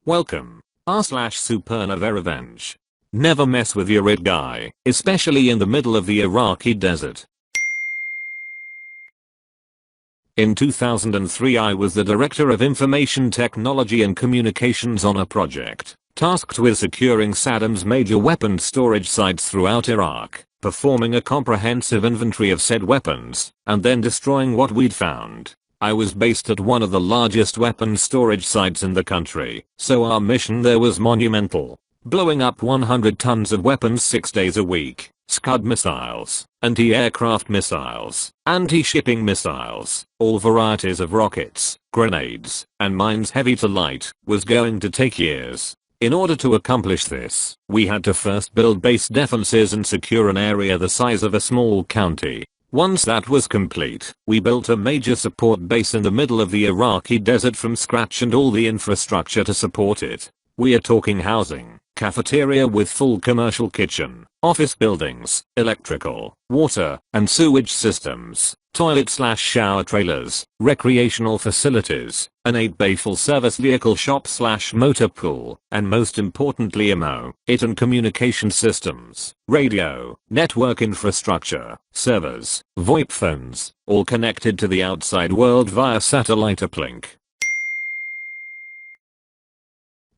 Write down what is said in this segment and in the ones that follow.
Welcome. r/SupernovaRevenge. Never mess with your it guy, especially in the middle of the Iraqi desert. In 2003 I was the Director of Information Technology and Communications on a project tasked with securing Saddam's major weapons storage sites throughout Iraq, performing a comprehensive inventory of said weapons, and then destroying what we'd found. I was based at one of the largest weapons storage sites in the country, so our mission there was monumental. Blowing up 100 tons of weapons 6 days a week, Scud missiles, anti-aircraft missiles, anti-shipping missiles, all varieties of rockets, grenades, and mines heavy to light, was going to take years. In order to accomplish this, we had to first build base defenses and secure an area the size of a small county. Once that was complete, we built a major support base in the middle of the Iraqi desert from scratch and all the infrastructure to support it. We are talking housing, cafeteria with full commercial kitchen, office buildings, electrical, water, and sewage systems, toilet/shower trailers, recreational facilities, an 8-bay full-service vehicle shop/motor pool, and most importantly IT and communication systems, radio, network infrastructure, servers, VoIP phones, all connected to the outside world via satellite uplink.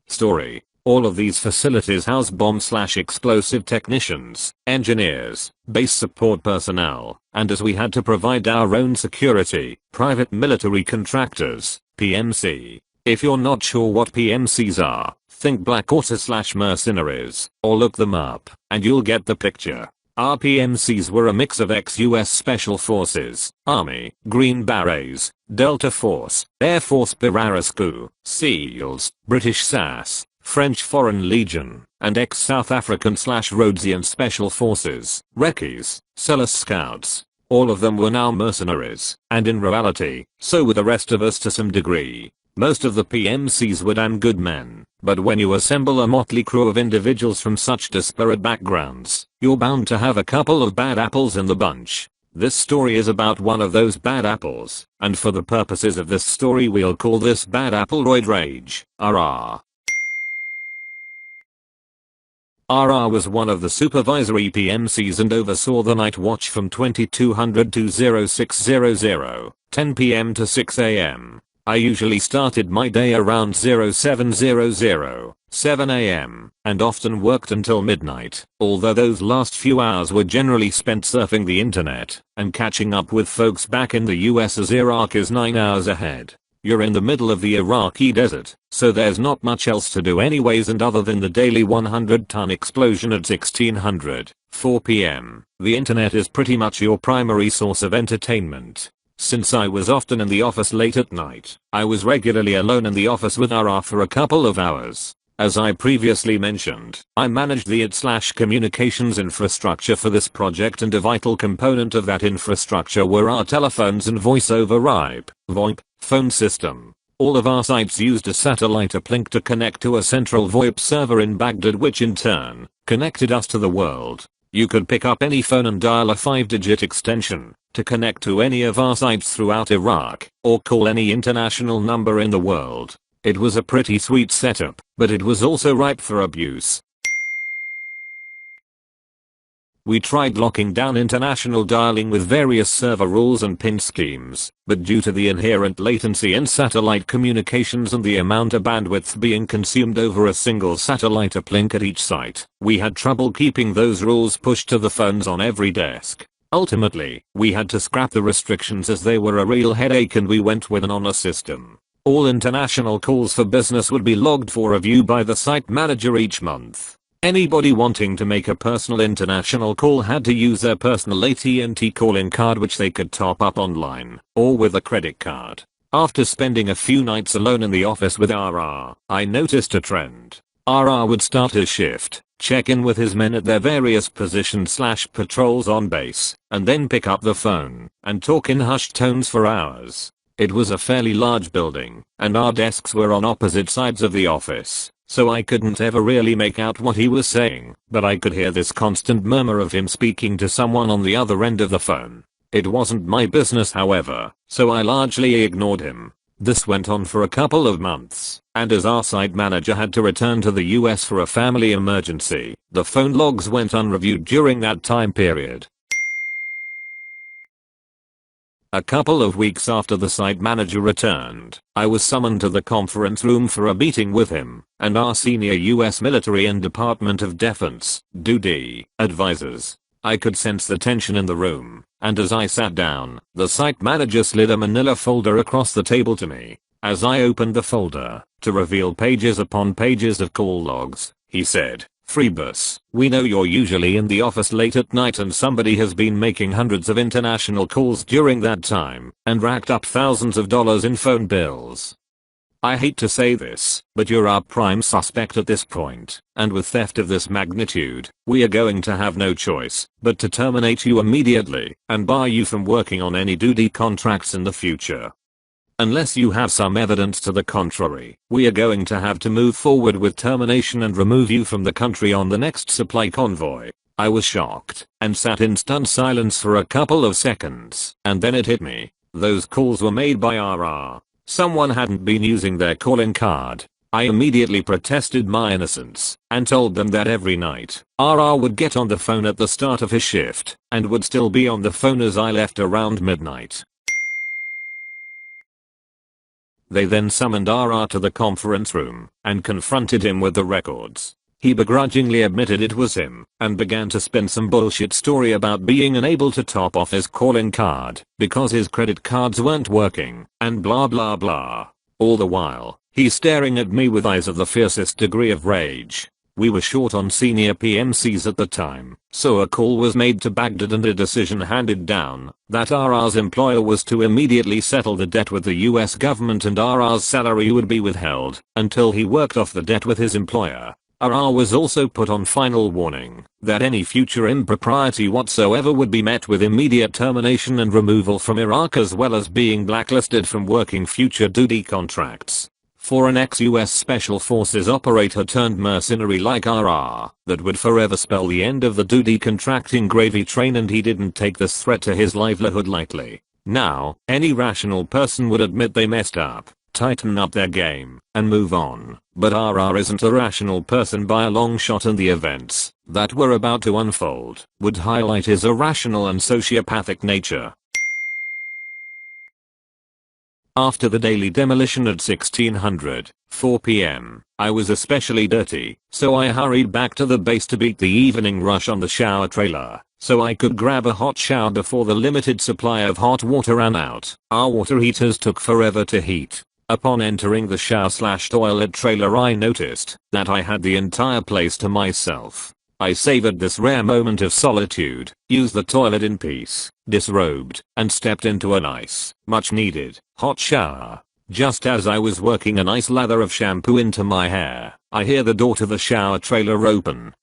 Story. All of these facilities house bomb/explosive technicians, engineers, base support personnel, and as we had to provide our own security, private military contractors, PMC. If you're not sure what PMCs are, think Black Ops/mercenaries, or look them up, and you'll get the picture. Our PMCs were a mix of ex-US Special Forces, Army, Green Berets, Delta Force, Air Force Parachute, SEALs, British SAS, French Foreign Legion, and ex-South African/Rhodesian Special Forces, Recce's, Selous Scouts. All of them were now mercenaries, and in reality, so were the rest of us to some degree. Most of the PMCs were damn good men, but when you assemble a motley crew of individuals from such disparate backgrounds, you're bound to have a couple of bad apples in the bunch. This story is about one of those bad apples, and for the purposes of this story we'll call this bad apple Roid Rage, RR. RR was one of the supervisory PMCs and oversaw the night watch from 2200 to 0600, 10 PM to 6 AM. I usually started my day around 0700, 7 AM, and often worked until midnight, although those last few hours were generally spent surfing the internet and catching up with folks back in the US as Iraq is 9 hours ahead. You're in the middle of the Iraqi desert, so there's not much else to do anyways, and other than the daily 100-ton explosion at 1600, 4 PM, the internet is pretty much your primary source of entertainment. Since I was often in the office late at night, I was regularly alone in the office with RR for a couple of hours. As I previously mentioned, I managed the IT/communications infrastructure for this project, and a vital component of that infrastructure were our telephones and voice over IP, VoIP, phone system. All of our sites used a satellite uplink to connect to a central VoIP server in Baghdad, which in turn connected us to the world. You could pick up any phone and dial a 5-digit extension to connect to any of our sites throughout Iraq, or call any international number in the world. It was a pretty sweet setup, but it was also ripe for abuse. We tried locking down international dialing with various server rules and PIN schemes, but due to the inherent latency in satellite communications and the amount of bandwidth being consumed over a single satellite uplink at each site, we had trouble keeping those rules pushed to the phones on every desk. Ultimately, we had to scrap the restrictions as they were a real headache, and we went with an honor system. All international calls for business would be logged for review by the site manager each month. Anybody wanting to make a personal international call had to use their personal AT&T calling card, which they could top up online, or with a credit card. After spending a few nights alone in the office with RR, I noticed a trend. RR would start his shift, check in with his men at their various positions/patrols on base, and then pick up the phone and talk in hushed tones for hours. It was a fairly large building, and our desks were on opposite sides of the office, so I couldn't ever really make out what he was saying, but I could hear this constant murmur of him speaking to someone on the other end of the phone. It wasn't my business, however, so I largely ignored him. This went on for a couple of months, and as our site manager had to return to the US for a family emergency, the phone logs went unreviewed during that time period. A couple of weeks after the site manager returned, I was summoned to the conference room for a meeting with him and our senior US military and Department of Defense (DoD) advisors. I could sense the tension in the room, and as I sat down, the site manager slid a manila folder across the table to me. As I opened the folder, to reveal pages upon pages of call logs, he said, "Freebus, we know you're usually in the office late at night and somebody has been making hundreds of international calls during that time and racked up thousands of dollars in phone bills. I hate to say this, but you're our prime suspect at this point, and with theft of this magnitude, we are going to have no choice but to terminate you immediately and bar you from working on any duty contracts in the future. Unless you have some evidence to the contrary, we are going to have to move forward with termination and remove you from the country on the next supply convoy." I was shocked and sat in stunned silence for a couple of seconds, and then it hit me. Those calls were made by RR. Someone hadn't been using their calling card. I immediately protested my innocence and told them that every night, RR would get on the phone at the start of his shift and would still be on the phone as I left around midnight. They then summoned RR to the conference room and confronted him with the records. He begrudgingly admitted it was him and began to spin some bullshit story about being unable to top off his calling card because his credit cards weren't working and blah blah blah. All the while, he's staring at me with eyes of the fiercest degree of rage. We were short on senior PMCs at the time, so a call was made to Baghdad and a decision handed down that RR's employer was to immediately settle the debt with the US government and RR's salary would be withheld until he worked off the debt with his employer. RR was also put on final warning that any future impropriety whatsoever would be met with immediate termination and removal from Iraq as well as being blacklisted from working future duty contracts. For an ex-US Special Forces operator turned mercenary like RR, that would forever spell the end of the duty contracting gravy train, and he didn't take this threat to his livelihood lightly. Now, any rational person would admit they messed up, tighten up their game, and move on. But RR isn't a rational person by a long shot, and the events that were about to unfold would highlight his irrational and sociopathic nature. After the daily demolition at 4 p.m, I was especially dirty, so I hurried back to the base to beat the evening rush on the shower trailer, so I could grab a hot shower before the limited supply of hot water ran out. Our water heaters took forever to heat. Upon entering the shower/toilet trailer, I noticed that I had the entire place to myself. I savored this rare moment of solitude, used the toilet in peace, disrobed, and stepped into a nice, much needed, hot shower. Just as I was working a nice lather of shampoo into my hair, I hear the door to the shower trailer open.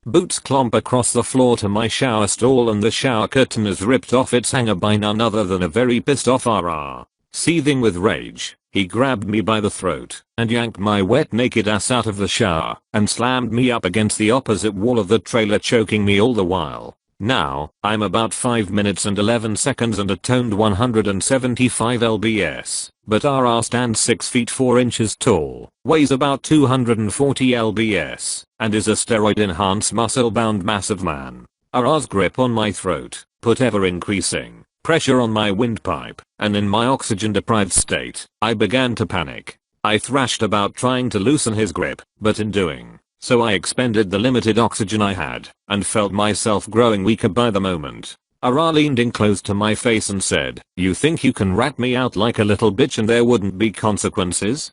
Boots clomp across the floor to my shower stall, and the shower curtain is ripped off its hanger by none other than a very pissed off RR. Seething with rage, he grabbed me by the throat and yanked my wet naked ass out of the shower and slammed me up against the opposite wall of the trailer, choking me all the while. Now, I'm about 5 minutes and 11 seconds and a toned 175 lbs, but RR stands 6 feet 4 inches tall, weighs about 240 lbs, and is a steroid-enhanced muscle-bound massive man. RR's grip on my throat put ever-increasing pressure on my windpipe, and in my oxygen-deprived state, I began to panic. I thrashed about trying to loosen his grip, but in doing so I expended the limited oxygen I had, and felt myself growing weaker by the moment. RR leaned in close to my face and said, "You think you can rat me out like a little bitch and there wouldn't be consequences?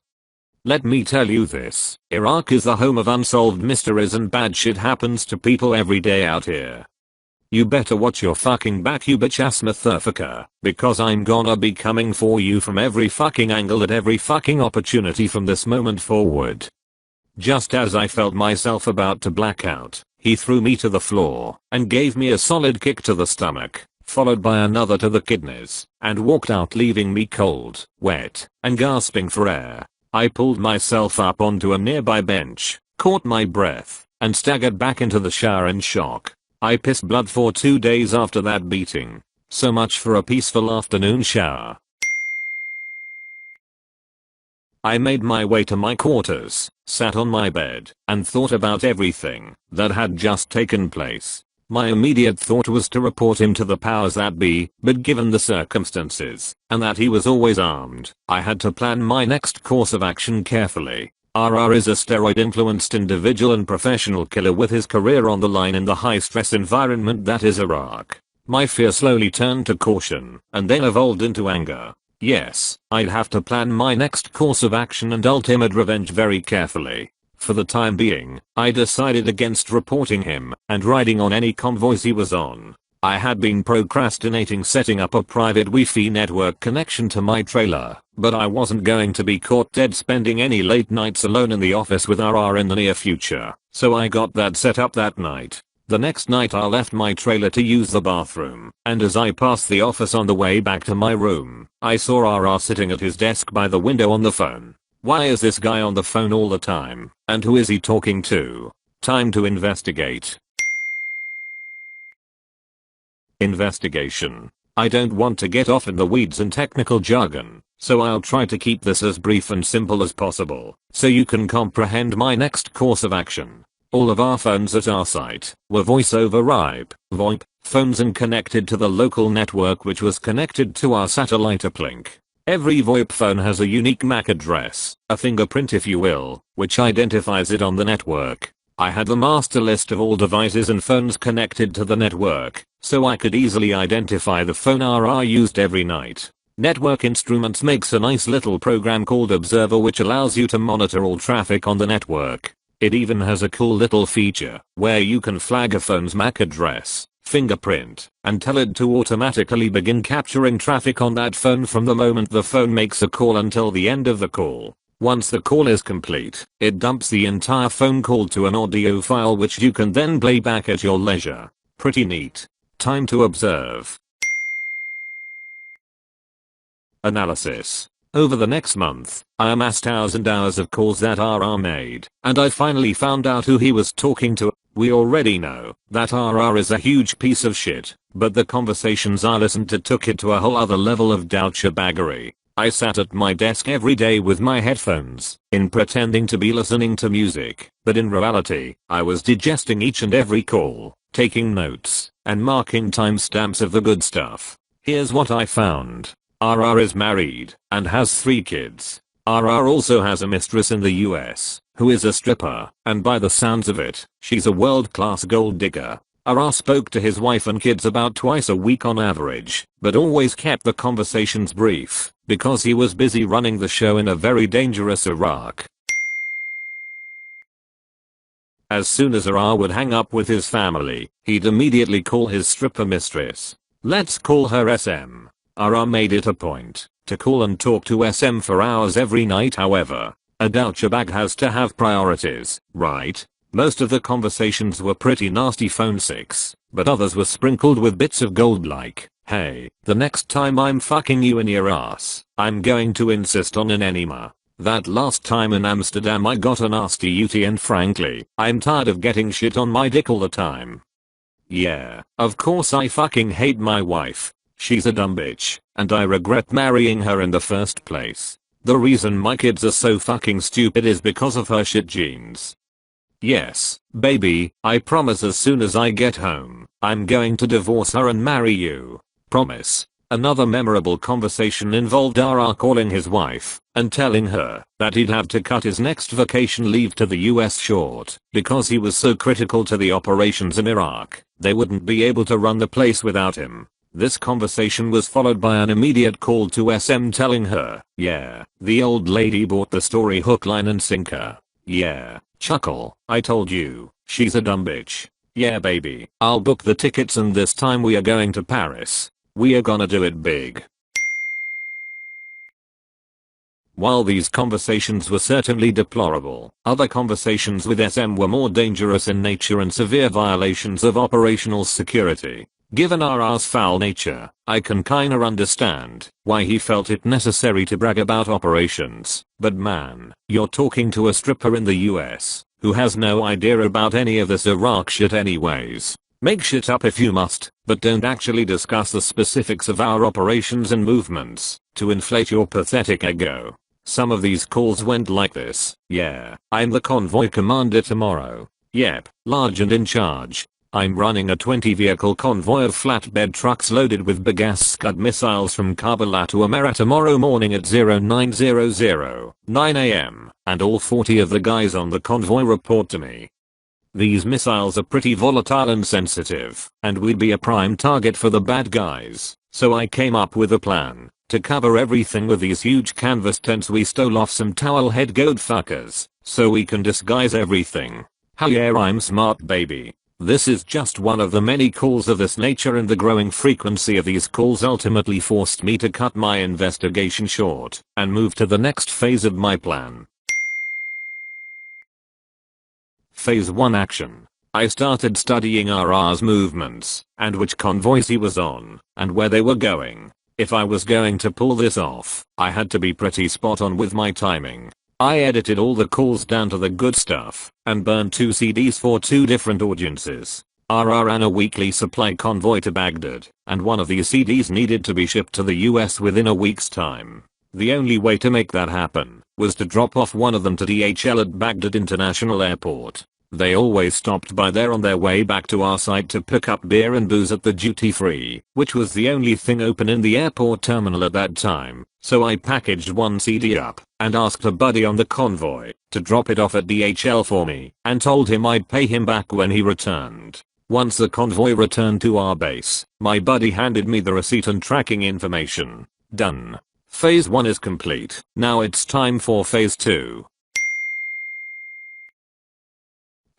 Let me tell you this, Iraq is the home of unsolved mysteries and bad shit happens to people every day out here. You better watch your fucking back, you bitch ass motherfucker, because I'm gonna be coming for you from every fucking angle at every fucking opportunity from this moment forward." Just as I felt myself about to black out, he threw me to the floor and gave me a solid kick to the stomach, followed by another to the kidneys, and walked out, leaving me cold, wet, and gasping for air. I pulled myself up onto a nearby bench, caught my breath, and staggered back into the shower in shock. I pissed blood for 2 days after that beating. So much for a peaceful afternoon shower. I made my way to my quarters, sat on my bed, and thought about everything that had just taken place. My immediate thought was to report him to the powers that be, but given the circumstances, and that he was always armed, I had to plan my next course of action carefully. RR is a steroid-influenced individual and professional killer with his career on the line in the high-stress environment that is Iraq. My fear slowly turned to caution, and then evolved into anger. Yes, I'd have to plan my next course of action and ultimate revenge very carefully. For the time being, I decided against reporting him and riding on any convoys he was on. I had been procrastinating setting up a private Wi-Fi network connection to my trailer, but I wasn't going to be caught dead spending any late nights alone in the office with RR in the near future, so I got that set up that night. The next night I left my trailer to use the bathroom, and as I passed the office on the way back to my room, I saw RR sitting at his desk by the window on the phone. Why is this guy on the phone all the time, and who is he talking to? Time to investigate. Investigation. I don't want to get off in the weeds and technical jargon, so I'll try to keep this as brief and simple as possible, so you can comprehend my next course of action. All of our phones at our site were voice over IP, VoIP, phones and connected to the local network which was connected to our satellite uplink. Every VoIP phone has a unique MAC address, a fingerprint if you will, which identifies it on the network. I had the master list of all devices and phones connected to the network, so I could easily identify the phone RR used every night. Network Instruments makes a nice little program called Observer which allows you to monitor all traffic on the network. It even has a cool little feature where you can flag a phone's MAC address, fingerprint, and tell it to automatically begin capturing traffic on that phone from the moment the phone makes a call until the end of the call. Once the call is complete, it dumps the entire phone call to an audio file which you can then play back at your leisure. Pretty neat. Time to observe. Analysis. Over the next month, I amassed hours and hours of calls that RR made, and I finally found out who he was talking to. We already know that RR is a huge piece of shit, but the conversations I listened to took it to a whole other level of douchebaggery. I sat at my desk every day with my headphones, in pretending to be listening to music, but in reality, I was digesting each and every call, taking notes, and marking timestamps of the good stuff. Here's what I found. RR is married, and has 3 kids. RR also has a mistress in the US, who is a stripper, and by the sounds of it, she's a world-class gold digger. RR spoke to his wife and kids about twice a week on average, but always kept the conversations brief, because he was busy running the show in a very dangerous Iraq. As soon as RR would hang up with his family, he'd immediately call his stripper mistress. Let's call her SM. RR made it a point to call and talk to SM for hours every night. However, a douchebag has to have priorities, right? Most of the conversations were pretty nasty phone sex, but others were sprinkled with bits of gold like, hey, the next time I'm fucking you in your ass, I'm going to insist on an enema. That last time in Amsterdam I got a nasty UT and frankly, I'm tired of getting shit on my dick all the time. Yeah, of course I fucking hate my wife. She's a dumb bitch, and I regret marrying her in the first place. The reason my kids are so fucking stupid is because of her shit genes. Yes, baby, I promise as soon as I get home, I'm going to divorce her and marry you. Promise. Another memorable conversation involved RR calling his wife and telling her that he'd have to cut his next vacation leave to the US short because he was so critical to the operations in Iraq, they wouldn't be able to run the place without him. This conversation was followed by an immediate call to SM telling her, yeah, the old lady bought the story hook, line and sinker. Yeah, chuckle, I told you, she's a dumb bitch. Yeah baby, I'll book the tickets and this time we are going to Paris. We are gonna do it big. While these conversations were certainly deplorable, other conversations with SM were more dangerous in nature and severe violations of operational security. Given RR's foul nature, I can kinda understand why he felt it necessary to brag about operations, but man, you're talking to a stripper in the US, who has no idea about any of this Iraq shit anyways. Make shit up if you must, but don't actually discuss the specifics of our operations and movements to inflate your pathetic ego. Some of these calls went like this. Yeah, I'm the convoy commander tomorrow. Yep, large and in charge. I'm running a 20-vehicle convoy of flatbed trucks loaded with Bagasse Scud missiles from Karbala to Amara tomorrow morning at 0900 9 am, and all 40 of the guys on the convoy report to me. These missiles are pretty volatile and sensitive, and we'd be a prime target for the bad guys, so I came up with a plan to cover everything with these huge canvas tents we stole off some towel-head goat fuckers, so we can disguise everything. Hell yeah, I'm smart, baby. This is just one of the many calls of this nature, and the growing frequency of these calls ultimately forced me to cut my investigation short and move to the next phase of my plan. Phase 1 Action. I started studying RR's movements and which convoys he was on and where they were going. If I was going to pull this off, I had to be pretty spot on with my timing. I edited all the calls down to the good stuff and burned 2 CDs for 2 different audiences. RR ran a weekly supply convoy to Baghdad, and one of these CDs needed to be shipped to the US within a week's time. The only way to make that happen was to drop off one of them to DHL at Baghdad International Airport. They always stopped by there on their way back to our site to pick up beer and booze at the duty free, which was the only thing open in the airport terminal at that time, so I packaged one CD up and asked a buddy on the convoy to drop it off at DHL for me and told him I'd pay him back when he returned. Once the convoy returned to our base, my buddy handed me the receipt and tracking information. Done. Phase 1 is complete. Now it's time for Phase 2.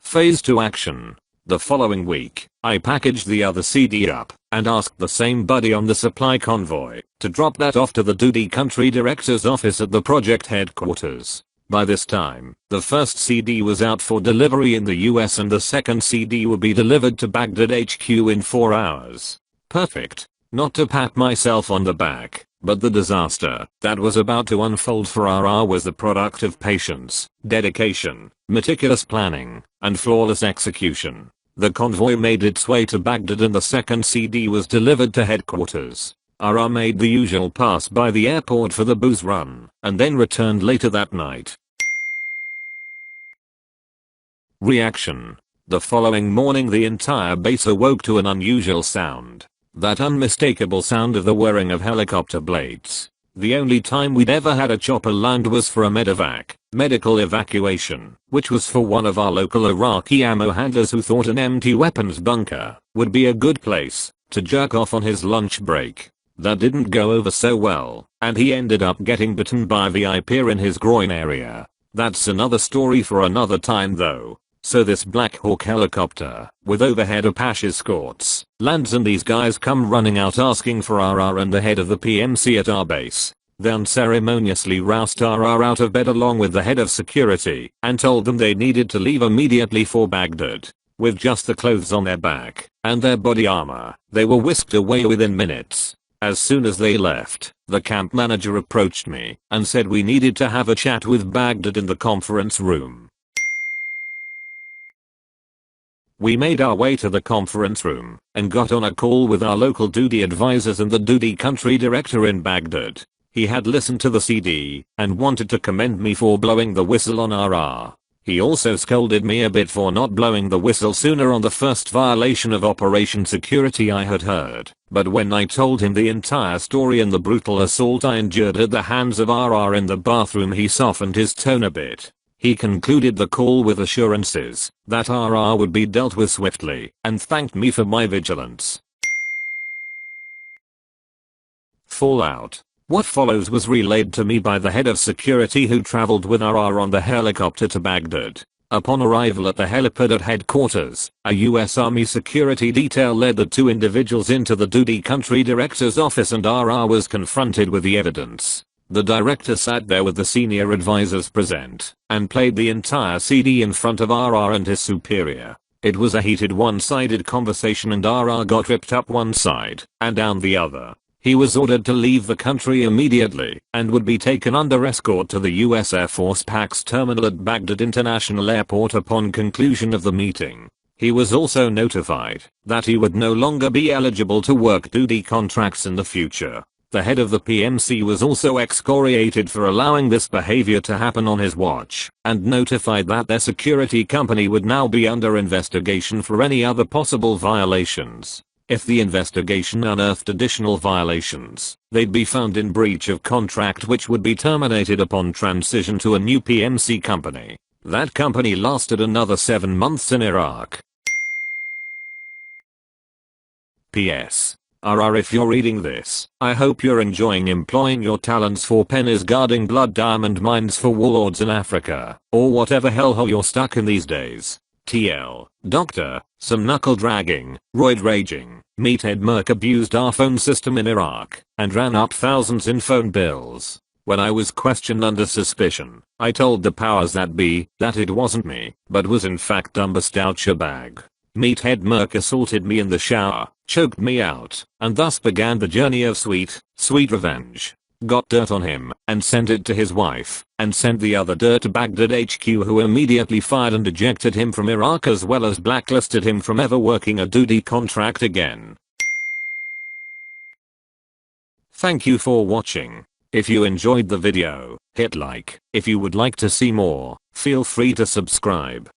Phase 2 Action. The following week, I packaged the other CD up and asked the same buddy on the supply convoy to drop that off to the duty country director's office at the project headquarters. By this time, the first CD was out for delivery in the US and the second CD would be delivered to Baghdad HQ in 4 hours. Perfect. Not to pat myself on the back, but the disaster that was about to unfold for RR was the product of patience, dedication, meticulous planning, and flawless execution. The convoy made its way to Baghdad and the second CD was delivered to headquarters. RR made the usual pass by the airport for the booze run, and then returned later that night. Reaction. The following morning the entire base awoke to an unusual sound. That unmistakable sound of the whirring of helicopter blades. The only time we'd ever had a chopper land was for a medevac, medical evacuation, which was for one of our local Iraqi ammo handlers who thought an empty weapons bunker would be a good place to jerk off on his lunch break. That didn't go over so well, and he ended up getting bitten by a VIP in his groin area. That's another story for another time though. So this Black Hawk helicopter, with overhead Apache escorts, lands and these guys come running out asking for RR and the head of the PMC at our base. They unceremoniously roused RR out of bed along with the head of security and told them they needed to leave immediately for Baghdad. With just the clothes on their back and their body armor, they were whisked away within minutes. As soon as they left, the camp manager approached me and said we needed to have a chat with Baghdad in the conference room. We made our way to the conference room and got on a call with our local duty advisors and the duty country director in Baghdad. He had listened to the CD and wanted to commend me for blowing the whistle on RR. He also scolded me a bit for not blowing the whistle sooner on the first violation of Operation Security I had heard. But when I told him the entire story and the brutal assault I endured at the hands of RR in the bathroom, he softened his tone a bit. He concluded the call with assurances that RR would be dealt with swiftly and thanked me for my vigilance. Fallout. What follows was relayed to me by the head of security who traveled with RR on the helicopter to Baghdad. Upon arrival at the helipad at headquarters, a US Army security detail led the 2 individuals into the duty country director's office and RR was confronted with the evidence. The director sat there with the senior advisors present and played the entire CD in front of RR and his superior. It was a heated one-sided conversation and RR got ripped up one side and down the other. He was ordered to leave the country immediately and would be taken under escort to the US Air Force PAX terminal at Baghdad International Airport upon conclusion of the meeting. He was also notified that he would no longer be eligible to work duty contracts in the future. The head of the PMC was also excoriated for allowing this behavior to happen on his watch, and notified that their security company would now be under investigation for any other possible violations. If the investigation unearthed additional violations, they'd be found in breach of contract, which would be terminated upon transition to a new PMC company. That company lasted another 7 months in Iraq. PS. RR, if you're reading this, I hope you're enjoying employing your talents for pennies guarding blood diamond mines for warlords in Africa, or whatever hellhole you're stuck in these days. TL. Doctor, some knuckle dragging, roid raging, meathead Merc abused our phone system in Iraq, and ran up thousands in phone bills. When I was questioned under suspicion, I told the powers that be that it wasn't me, but was in fact Dumberstoucherbag. Meathead Merc assaulted me in the shower, choked me out, and thus began the journey of sweet revenge. Got dirt on him, and sent it to his wife, and sent the other dirt to Baghdad HQ, who immediately fired and ejected him from Iraq, as well as blacklisted him from ever working a duty contract again. Thank you for watching. If you enjoyed the video, hit like. If you would like to see more, feel free to subscribe.